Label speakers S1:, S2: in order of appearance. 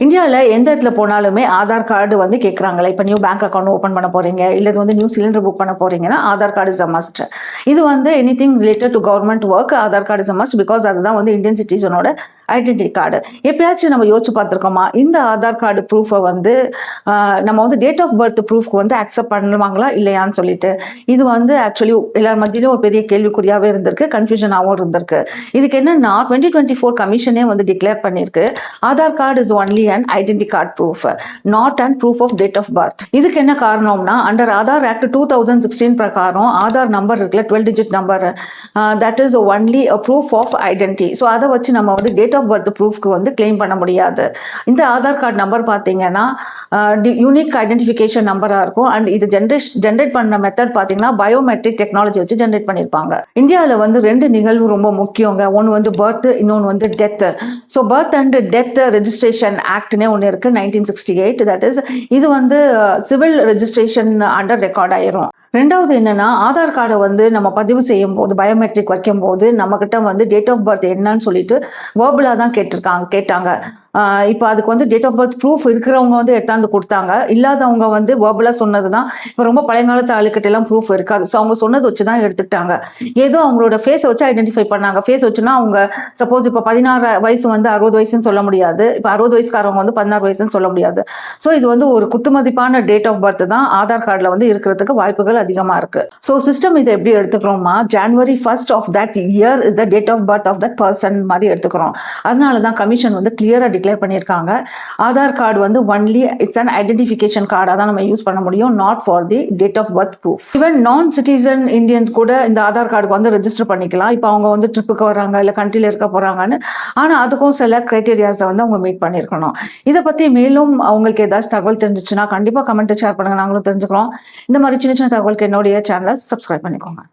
S1: இந்தியாவில் எந்த இடத்துல போனாலுமே ஆதார் கார்டு வந்து கேட்குறாங்களே. இப்போ நியூ பேங்க் அக்கௌண்ட் ஓப்பன் பண்ண போறீங்க, இல்லை வந்து நியூ சிலிண்டர் புக் பண்ண போறீங்கன்னா Aadhaar card is a must. இது வந்து anything related to government work, Aadhaar card is a must. Because அதுதான் வந்து இந்தியன் சிட்டிசனோட ஐடென்டிட்டி கார்டு. எப்பயாச்சும் நம்ம யோசிச்சு பார்த்துருக்கோமா, இந்த ஆதார் கார்டு ப்ரூஃபை வந்து நம்ம வந்து டேட் ஆஃப் பர்த் ப்ரூஃப்க்கு வந்து அக்செப்ட் பண்ணுவாங்களா இல்லையான்னு சொல்லிட்டு. இது வந்து ஆக்சுவலி எல்லார் மத்தியிலும் ஒரு பெரிய கேள்விக்குறியாகவே இருந்திருக்கு, கன்ஃபியூஷனாகவும் இருந்திருக்கு. இதுக்கு என்னன்னா 2024 கமிஷனே வந்து டிக்ளேர் பண்ணியிருக்கு, Aadhaar card is only and identity card proof, not and proof of date of birth. இதுக்கு என்ன காரணம்னா, அண்டர் ஆதார் ஆக்ட் 2016 பிரகாரம் ஆதார் நம்பர் இருக்குல்ல, 12 digit number, that is only a proof of identity. So அதை வச்சு நம்ம வந்து டேட் ஆஃப் பர்த் ப்ரூஃப்க்கு வந்து கிளைம் பண்ண முடியாது. இந்த ஆதார் கார்டு நம்பர் பார்த்தீங்கன்னா யூனிக் ஐடென்டிஃபிகேஷன் நம்பராக இருக்கும். அண்ட் இது ஜென்ரேட் பண்ண மெத்தட் பார்த்தீங்கன்னா பயோமெட்ரிக் டெக்னாலஜி வச்சு ஜென்ரேட் பண்ணியிருப்பாங்க. இந்தியாவில் வந்து 2 நிகழ்வு ரொம்ப முக்கியங்க. ஒன்று வந்து பர்த், இன்னொன்று வந்து death. So birth and death registration ஆக்ட்னே ஒன்று இருக்கு, 1968. தட் இஸ் இது வந்து சிவில் ரெஜிஸ்ட்ரேஷன் அண்டர் ரெக்கார்ட் ஆயிரும். ரெண்டாவது என்னன்னா, ஆதார் கார்டை வந்து நம்ம பதிவு செய்யும் போது, பயோமெட்ரிக் வைக்கும் போது நம்ம கிட்ட வந்து டேட் ஆஃப் பர்த் என்னன்னு சொல்லிட்டு வேர்பலா தான் கேட்டாங்க. இப்போ அதுக்கு வந்து டேட் ஆஃப் பர்த் ப்ரூஃப் இருக்கிறவங்க வந்து எடுத்தாந்து கொடுத்தாங்க, இல்லாதவங்க வந்து வேர்பலாக சொன்னது தான். இப்போ ரொம்ப பழைய காலத்து ஆளுக்கிட்ட எல்லாம் ப்ரூஃப் இருக்காது. ஸோ அவங்க சொன்னது வச்சு தான் எடுத்துக்கிட்டாங்க. ஏதோ அவங்களோட ஃபேஸை வச்சு ஐடென்டிஃபை பண்ணாங்க. ஃபேஸ் வச்சுன்னா அவங்க சப்போஸ் இப்போ 16 வயசு வந்து 60 வயசுன்னு சொல்ல முடியாது, இப்போ 60 வயசுக்காரவங்க வந்து 16 வயசுன்னு சொல்ல முடியாது. ஸோ இது வந்து ஒரு குத்துமதிப்பான டேட் ஆஃப் பர்த் தான் ஆதார் கார்டில் வந்து இருக்கிறதுக்கு வாய்ப்புகள் அதிகமாக இருக்கு. ஸோ சிஸ்டம் இதை எப்படி எடுத்துக்கிறோமா, January 1st of that year is the date of birth of that person மாதிரி எடுத்துக்கிறோம். அதனால தான் கமிஷன் வந்து கிளியரா டிக்ளேர் பண்ணியிருக்காங்க, ஆதார் கார்டு வந்து ஒன்லி இட்ஸ் அன் ஐடென்டிஃபிகேஷன் கார்டாக தான் நம்ம யூஸ் பண்ண முடியும், not for the date of birth proof. Even non citizen Indian கூட இந்த ஆதார் கார்டுக்கு வந்து ரெஜிஸ்டர் பண்ணிக்கலாம். இப்போ அவங்க வந்து ட்ரிப்புக்கு வராங்க, இல்லை கண்ட்ரியில் இருக்க போறாங்கன்னு. ஆனால் அதுக்கும் சில கிரைட்டீரியாஸை வந்து அவங்க மீட் பண்ணியிருக்கணும். இதை பற்றி மேலும் அவங்களுக்கு ஏதாச்சும் தகவல் தெரிஞ்சிச்சுன்னா கண்டிப்பாக கமெண்ட் ஷேர் பண்ணுங்க, நாங்களும் தெரிஞ்சுக்கிறோம். இந்த மாதிரி சின்ன சின்ன தகவலுக்கு என்னுடைய சேனலை சப்ஸ்கிரைப் பண்ணிக்கோங்க.